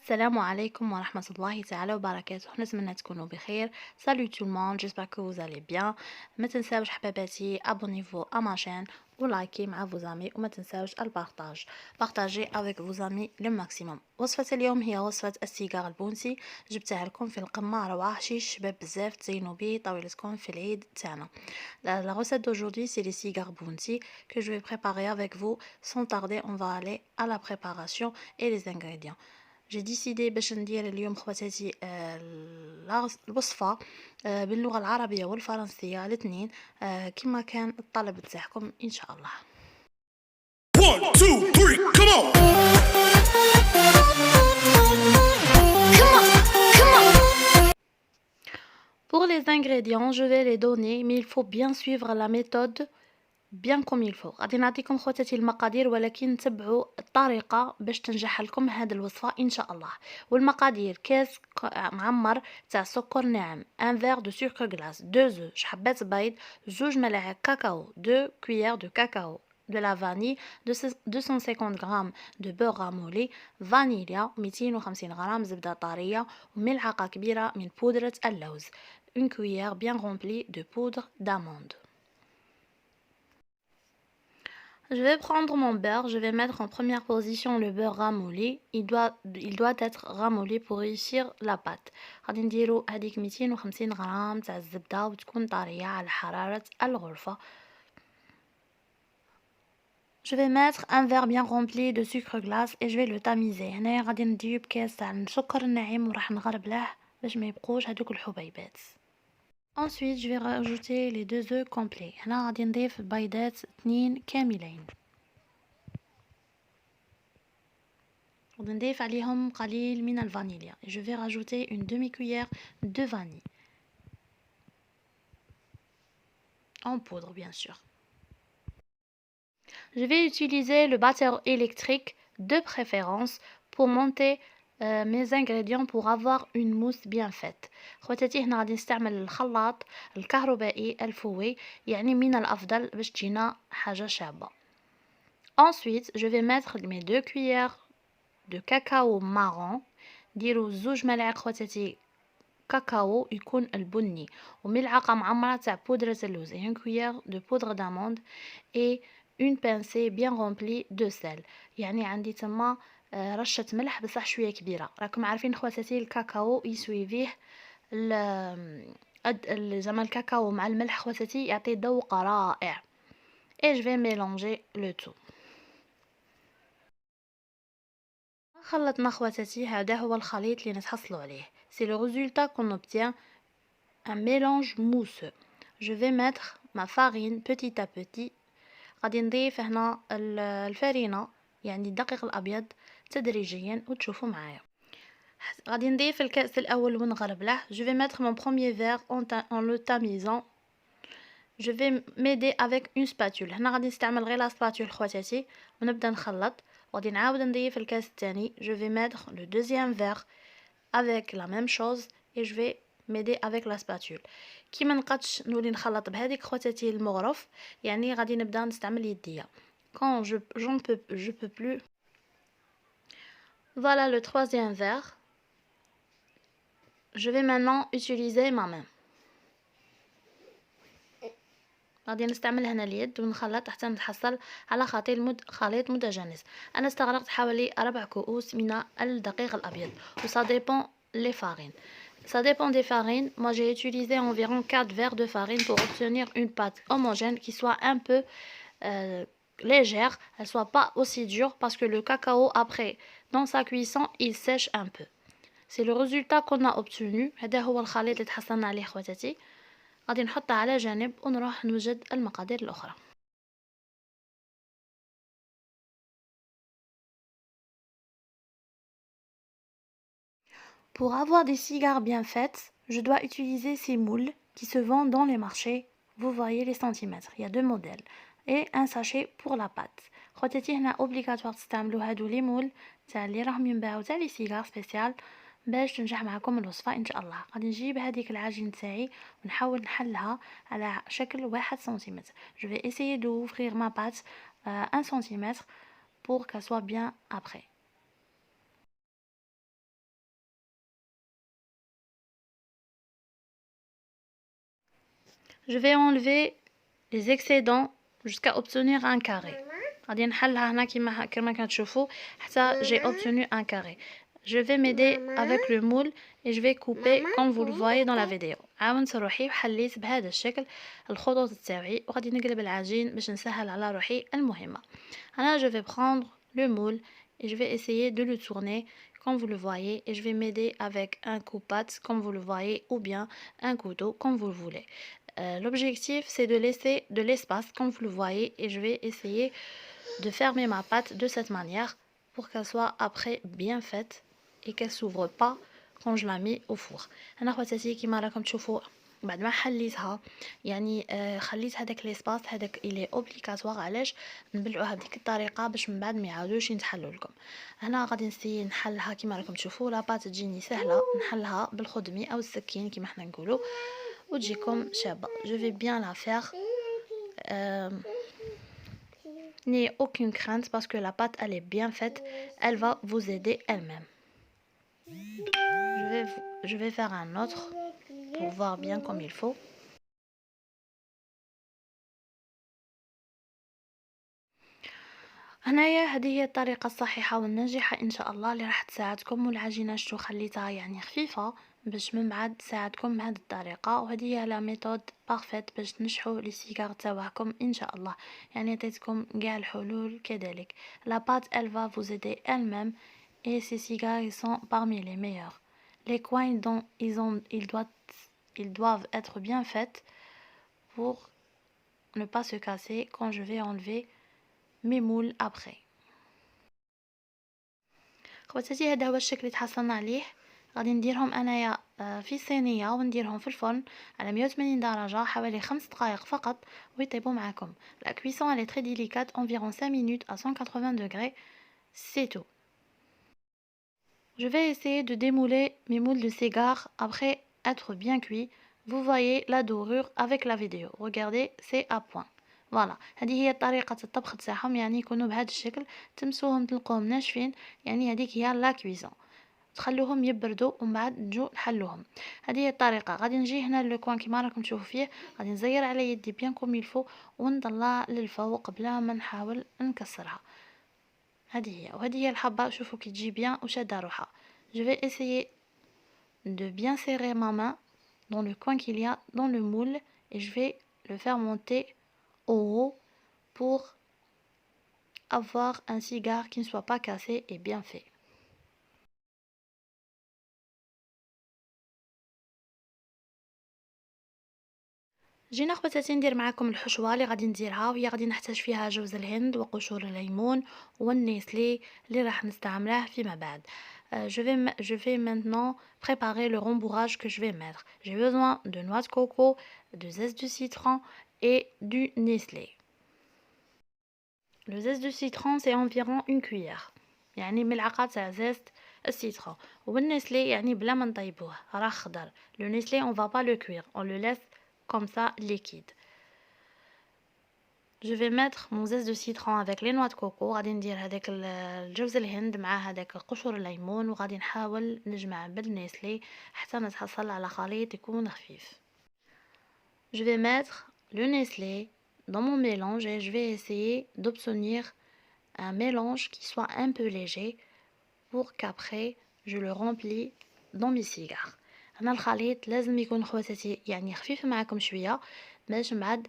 Salam alaikum wa rahmatullahi ta'ala wa barakatuh. نتمنى تكونوا بخير. Salut tout le monde, j'espère que vous allez bien. ما تنساوش حباباتي abonnez-vous à ma chaîne ou likez مع vos amis وما تنساوش البارتاج. Partagez avec vos amis le maximum. وصفة اليوم هي وصفة السيجار البونسي. جبتها لكم في القمة رواه حشيش شباب بزاف تزينوا بيه طاولتكم في العيد تاعنا. La recette d'aujourd'hui c'est les cigares bounty que je vais préparer avec vous. Sans tarder, on va aller à la préparation et les ingrédients. J'ai décidé باش ندير اليوم خواتاتي الوصفة باللغة العربية والفرنسية الاثنين كما كان الطلب تاعكم ان شاء الله. 1 2 3 come on. Pour les ingrédients, je vais les donner, mais il faut bien suivre la méthode bien comme il faut. غادي نعطيكم خواتاتي المقادير ولكن تبعوا الطريقه باش تنجح لكم هذه الوصفه ان شاء الله. والمقادير: كاس معمر تاع سكر ناعم، ان فيغ دو سكر غلاس، 2 œufs، حبات بيض، 2 ملاعق كاكاو، 2 cuillères de cacao، de la vanille، 250 g de beurre ramolli، فانيليا، 250 غرام زبده طريه، وملعقه كبيره من بودره اللوز، une cuillère bien remplie de poudre d'amande. Je vais prendre mon beurre, je vais mettre en première position le beurre ramolli. Il doit être ramolli pour réussir la pâte. غادي نديرو هذيك 250 غرام تاع الزبدة وتكون طرية على حرارة الغرفة. Je vais mettre un verre bien rempli de sucre glace et je vais le tamiser. هنايا غادي نجيب كاس تاع السكر الناعم وراح نغربله باش ما يبقوش هذوك الحبيبات. Ensuite, je vais rajouter les 2 œufs complets. هنا غادي نضيف بيضات 2 كاملين. ونضيف عليهم قليل من الفانيليا. Je vais rajouter une demi-cuillère de vanille. En poudre, bien sûr. Je vais utiliser le batteur électrique de préférence pour monter mes ingrédients pour avoir une mousse bien faite. خواتاتي هنا غادي نستعمل الخلاط الكهربائي الفوي، يعني من الأفضل باش تجينا حاجة شابة. Ensuite, je vais mettre mes 2 cuillères de cacao marron. ديروا 2 ملاعق خواتاتي كاكاو يكون البني، وملعقة معمرة تاع بودرة اللوز، et une cuillère de poudre d'amande et une pincée bien remplie de sel. يعني عندي تما رشة ملح بصح شوية كبيرة. راكم عارفين خواتاتي الكاكاو يسوي زعما الكاكاو مع الملح خواتاتي يعطي ذوق رائع. et je vais mélanger le tout. خلطنا خواتاتي، هذا هو الخليط اللي نتحصلوا عليه. C'est le résultat qu'on obtient, un mélange mousseux. Je vais mettre ma farine petit à petit. غادي نضيف هنا الفرينة يعني الدقيق الأبيض تدريجيا وتشوفوا معايا. غادي نضيف الكأس الأول ونغربله. Je vais mettre mon premier verre en le tamisant. Je vais m'aider avec une spatule. هنا غادي نستعمل غير لا سباتول خواتاتي ونبدا نخلط. وغادي نعاود نضيف الكاس الثاني. Je vais mettre le deuxième verre avec la même chose et je vais m'aider avec la spatule. كي ما نقدش نولي نخلط بهذيك خواتاتي المغرف، يعني غادي نبدا نستعمل يديا. Quand je peux plus. Voilà le troisième verre. Je vais maintenant utiliser ma main. غادي نستعمل هنا اليد ونخلط حتى نتحصل على خليط متجانس. انا استغرقت حوالي 4 كؤوس من الدقيق الابيض. وصا ديبون les farines. Ça dépend des farines. Moi j'ai utilisé environ 4 verres de farine pour obtenir une pâte homogène qui soit un peu légère, elle soit pas aussi dure parce que le cacao après dans sa cuisson il sèche un peu. C'est le résultat qu'on a obtenu. هذا هو الخليط اللي تحصلنا عليه خواتاتي. غادي نحطها على جانب ونروح نوجد المقادير الأخرى. Pour avoir des cigares bien faites, je dois utiliser ces moules qui se vendent dans les marchés. Vous voyez les centimètres, il y a 2 modèles. Et un sachet pour la pâte. خواتاتي هنا obligatoire تستعملوا هادو لي مول تاع اللي راهم ينباعوا تاع لي سيجار سبيسيال باش تنجح معكم الوصفه ان شاء الله. غادي نجيب هذيك العجين تاعي ونحاول نحلها على شكل 1 سنتيمتر. Je vais essayer d'ouvrir ma pâte 1 cm pour qu'elle soit bien après. Je vais enlever les excédents jusqu'à obtenir un carré. غادي نحلها هنا كما كتشوفوا حتى j'ai obtenu un carré. Je vais m'aider avec le moule et je vais couper comme vous le voyez dans la vidéo. عاونت روحي وحليت بهذا الشكل الخطوط تاعي وغادي نقلب العجين باش نسهل على روحي المهمة. أنا je vais prendre le moule et je vais essayer de le tourner comme vous le voyez et je vais m'aider avec un coupe-patte comme vous le voyez ou bien un couteau comme vous le voulez. L'objectif c'est de laisser de l'espace comme vous le voyez et je vais essayer de fermer ma pâte de cette manière pour qu'elle soit après bien faite et qu'elle s'ouvre pas quand je la mets au four. انا خواتاتي كيما راكم تشوفوا بعد ما حليتها يعني خليت هذاك ليسباس هذاك الي اوبليغاتوار. علاش نبلعوها بديك الطريقه باش من بعد ما يعاودوش يتحلوا لكم. هنا غادي نسي نحلها كيما راكم تشوفوا لا بات تجيني سهله نحلها بالخدمي او السكين كيما حنا نقولوا وتجيكم شابه. Je vais bien la faire. N'ayez aucune crainte parce que la pâte elle est bien faite, elle va vous aider elle-même. Je vais faire un autre pour voir bien comme il faut. هنايا هذه هي الطريقة الصحيحة والناجحة إن شاء الله اللي راح تساعدكم. والعجينة شتو خليتها يعني خفيفة باش من بعد تساعدكم بهذه الطريقة وهذه هي لا ميثود بارفيت باش تنجحوا لي سيجار تاعكم إن شاء الله. يعني عطيتكم كاع الحلول كذلك. La pâte elle va vous aider elle-même et ces cigares ils sont parmi les meilleurs. Les coins ils doivent être bien faits pour ne pas se casser quand je vais enlever mes moules après. خواتاتي هذا هو الشكل اللي تحصلنا عليه. غادي نديرهم انايا في صينيه ونديرهم في الفرن على 180 درجه حوالي 5 دقائق فقط ويطيبوا معكم. La cuisson elle est très délicate, environ 5 minutes à 180 degrés, c'est tout. Je vais essayer de démouler mes moules de cigare après être bien cuits. Vous voyez la dorure avec la vidéo. Regardez, c'est à point. فوالا هذه هي طريقه الطبخ تاعهم يعني يكونوا بهذا الشكل تمسوهم تلقوهم ناشفين يعني هذيك هي لا كويزون. تخلوهم يبردوا ومن بعد نجو نحلوهم. هذه هي الطريقه. غادي نجي هنا لو كوان كيما راكم تشوفوا فيه غادي نزير على يدي بيان كوم يلفو ونطلع للفوق بلا ما نحاول نكسرها. هذه هي وهذه هي الحبه. شوفوا كي تجي بيان وشاده روحها. Je vais essayer de bien serrer ma main dans le coin qu'il y a dans le moule et je vais le faire monter au haut pour avoir un cigare qui ne soit pas cassé et bien fait. جينا خواتاتي ندير معكم الحشوه اللي غادي نديرها وهي غادي نحتاج فيها جوز الهند وقشور الليمون والنيسلي اللي راح نستعمله فيما بعد. Je vais maintenant préparer le rembourrage que je vais mettre. J'ai besoin de noix de coco, de zeste de citron et du Nestlé. Le zeste de citron c'est environ une cuillère يعني ملعقه تاع زيت السيترون والنسلي يعني بلا ما نطيبوه راه خضر. Le Nestlé on va pas le cuire, on le laisse comme ça liquide. Je vais mettre mon zeste de citron avec les noix de coco. غادي ندير هذاك الجوز الهند مع هذاك قشور الليمون وغادي نحاول نجمع بالنسلي حتى نتحصل على خليط يكون خفيف. Je vais mettre le Nestlé dans mon mélange et je vais essayer d'obtenir un mélange qui soit un peu léger pour qu'après je le remplis dans mes cigares. انا الخليط لازم يكون خواتاتي يعني خفيف معكم شويه باش من بعد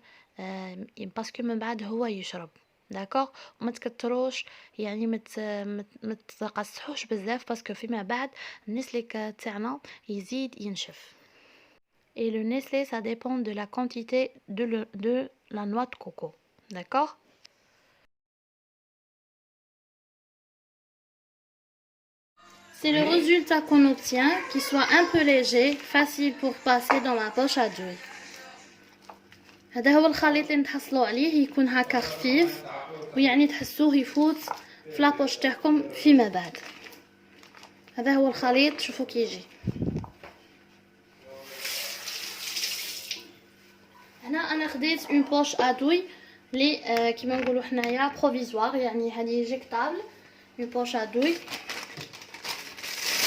باسكو من بعد هو يشرب داكوغ وما تكتروش يعني ما تقصحوش بزاف باسكو فيما بعد النسلي تاعنا يزيد ينشف. Et le Nestlé ça dépend de la quantité de la noix de coco, d'accord. C'est le résultat qu'on obtient, qui soit un peu léger, facile pour passer dans ma poche à douille. هذا هو الخليط اللي نتحصلوا عليه يكون هكا خفيف ويعني تحسوه يفوت في لابوش تاعكم فيما بعد. هذا هو الخليط شوفوا كي يجي. هنا انا خديت اون بوش ادوي لي كيما نقولوا حنايا بروفيزوار يعني هذه جيكتابل اون بوش ادوي.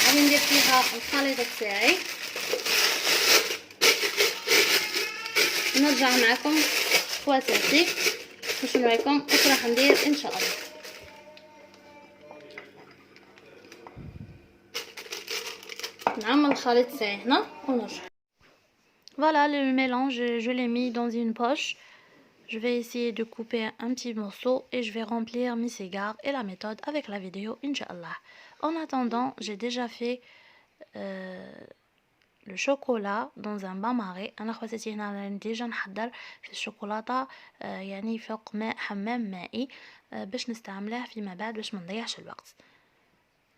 غادي ندير فيها الخليط تاعي نرجع معكم خواتاتي باش نوريكم واش راح ندير ان شاء الله. نعمل الخليط تاعي هنا ونرجع. Voilà le mélange, je l'ai mis dans une poche. Je vais essayer de couper un petit morceau et je vais remplir mes cigares et la méthode avec la vidéo, Inch'Allah. En attendant, j'ai déjà fait le chocolat dans un bain-marie. أنا خواتاتي هنا راني ديجا نحضر في الشوكولاتة يعني فوق ماء حمام مائي باش نستعمله فيما بعد باش ما نضيعش الوقت.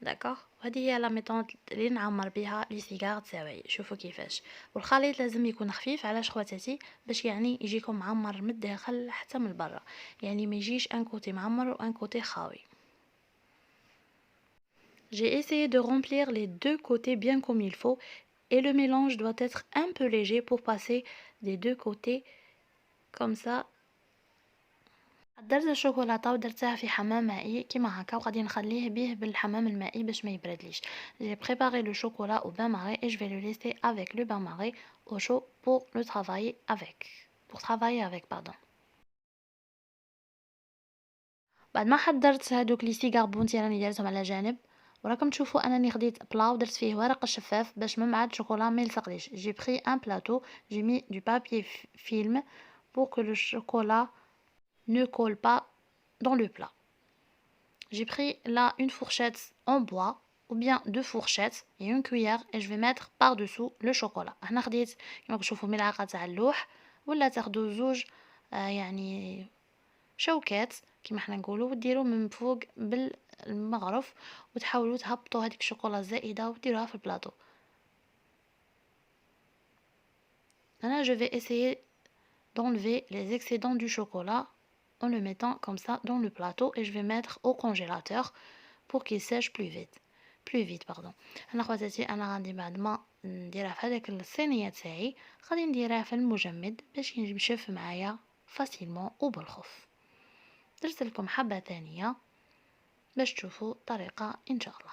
داكوغ، وهذه هي لا ميثود اللي نعمر بها لي سيجار تاوعي. شوفوا كيفاش. والخليط لازم يكون خفيف. علاش خواتاتي؟ باش يعني يجيكم معمر من الداخل حتى من برا، يعني ما يجيش ان كوتي معمر وان كوتي خاوي. J'ai essayé de remplir les deux côtés bien comme il faut et le mélange doit être un peu léger pour passer des deux côtés comme ça. درت الشوكولاته ودرتها في حمام مائي كيما هكا وغادي نخليه بيه بالحمام المائي باش ما يبردليش. J'ai préparé le chocolat au bain-marie et je vais le laisser avec le bain-marie au chaud pour le travailler avec pardon. بعد ما حضرت هادوك لي سيغار بونتي راني دايرتهم على جانب، وراكم تشوفوا انني خديت بلا ودرت فيه ورق الشفاف باش من بعد الشوكولا ما يلصقليش. J'ai pris un plateau, j'ai mis du papier film pour que le chocolat ne colle pas dans le plat. J'ai pris là une fourchette en bois ou bien deux fourchettes et une cuillère et je vais mettre par-dessous le chocolat. هنا خديت كما تشوفوا ملعقه تاع اللوح ولا تاخذوا زوج يعني شوكات كما حنا نقولوا وديروا من فوق بالمغرف وتحاولوا تهبطوا هذيك الشوكولا الزائده وديروها في البلاطو. Là je vais essayer d'enlever les excédents du chocolat en le mettant comme ça dans le plateau et je vais mettre au congélateur pour qu'il sèche plus vite pardon. انا خواتاتي انا غادي بعد ما نديرها في هذاك الصينيه تاعي غادي نديرها في المجمد باش ينشف معايا فاسيلمون وبالخف. درت لكم حبه ثانيه باش تشوفوا الطريقه ان شاء الله.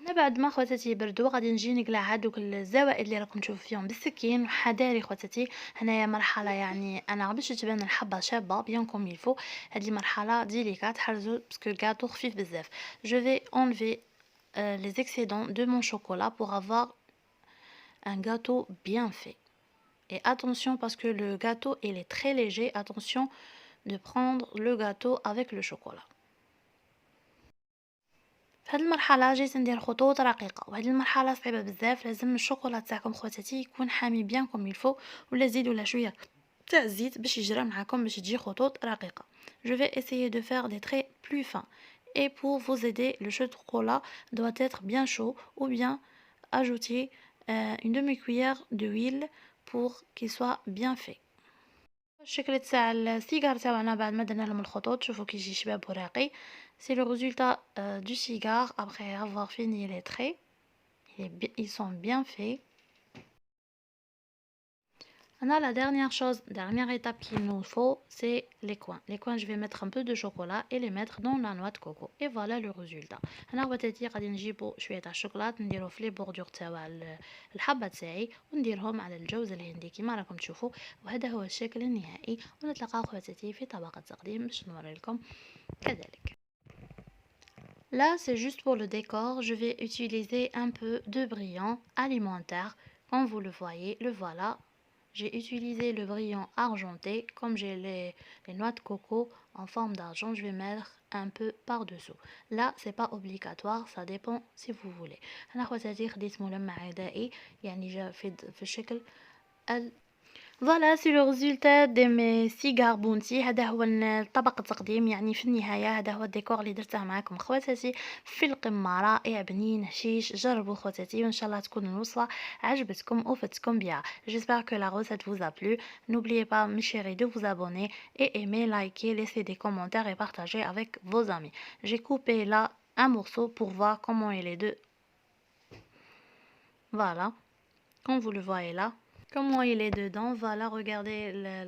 انا بعد ما خواتاتي يبردوا غادي نجي نقلع هذوك الزوائد اللي راكم تشوفوا فيهم بالسكين وحذاري خواتاتي. هنايا مرحله يعني انا باش تبان الحبه شابه بيان كوم يلفو. هذه مرحله ديليكات حرزوا باسكو الكاطو خفيف بزاف. Je vais enlever les excédents de mon chocolat pour avoir un gâteau bien fait. Et attention parce que le gâteau il est très léger, attention de prendre le gâteau avec le chocolat. في هذه المرحله جيت ندير خطوط رقيقه وهذه المرحله صعيبه بزاف. لازم الشوكولا تاعكم خواتاتي يكون حامي بيان كوم يلفو ولا زيدوا له شويه تاع الزيت باش يجرى معكم باش تجي خطوط رقيقه. Je vais essayer de faire des traits plus fins et pour vous aider le chocolat doit être bien chaud ou bien ajouter une demi-cuillère d'huile pour qu'il soit bien fait. الشكل تاع السيجار تاعنا بعد ما درنا لهم الخطوط شوفوا كيجي شباب وراقي. C'est le résultat du cigare après avoir fini les traits. Ils sont bien faits. Maintenant, la dernière étape qu'il nous faut, c'est les coins. Les coins, je vais mettre un peu de chocolat et les mettre dans la noix de coco. Et voilà le résultat. هنا خواتاتي غادي نجيبوا شويه تاع الشوكولات نديرو في لي بوردور تاع الحبه تاعي ونديرهم على الجوز الهندي كما راكم تشوفوا. وهذا هو الشكل النهائي. ونتلاقاو خواتاتي في طبق التقديم باش نوري لكم كذلك. Là, c'est juste pour le décor. Je vais utiliser un peu de brillant alimentaire. Comme vous le voyez, le voilà. J'ai utilisé le brillant argenté. Comme j'ai les noix de coco en forme d'argent, je vais mettre un peu par-dessous. Là, c'est pas obligatoire, ça dépend si vous voulez. أنا خواتاتي خديت ملمع غذائي يعني جا في الشكل Voilà, c'est le résultat de mes cigares bounty. هذا هو الطبق التقديم يعني في النهاية. هذا هو الديكور اللي درته معاكم خواتاتي في القمة. رائع بنين هشيش. جربوا خواتاتي وان شاء الله تكون الوصفة عجبتكم وفتكم بها. J'espère que la recette vous a plu. N'oubliez pas mes chéris de vous abonner et aimer, liker, laisser des commentaires et partager avec vos amis. J'ai coupé là un morceau pour voir comment il est de... Voilà, comme vous le voyez là. Comment il est dedans, voilà, regardez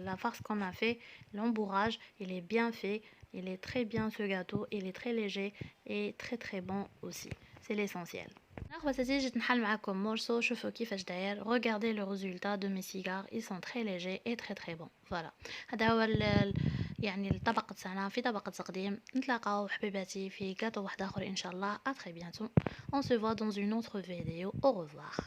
la farce qu'on a fait, l'embourrage, il est bien fait, il est très bien ce gâteau, il est très léger et très très bon aussi, c'est l'essentiel. خواتاتي جيت نحل معاكم مورسو شوفوا كيفاش داير. regardez le résultat de mes cigares, ils sont très légers et très très bons. voilà هذا هو يعني الطبق تاعنا في طبق تقديم. نتلاقاو حبيباتي في كاتو واحد اخر ان شاء الله. à très bientôt, on se voit dans une autre vidéo. au revoir.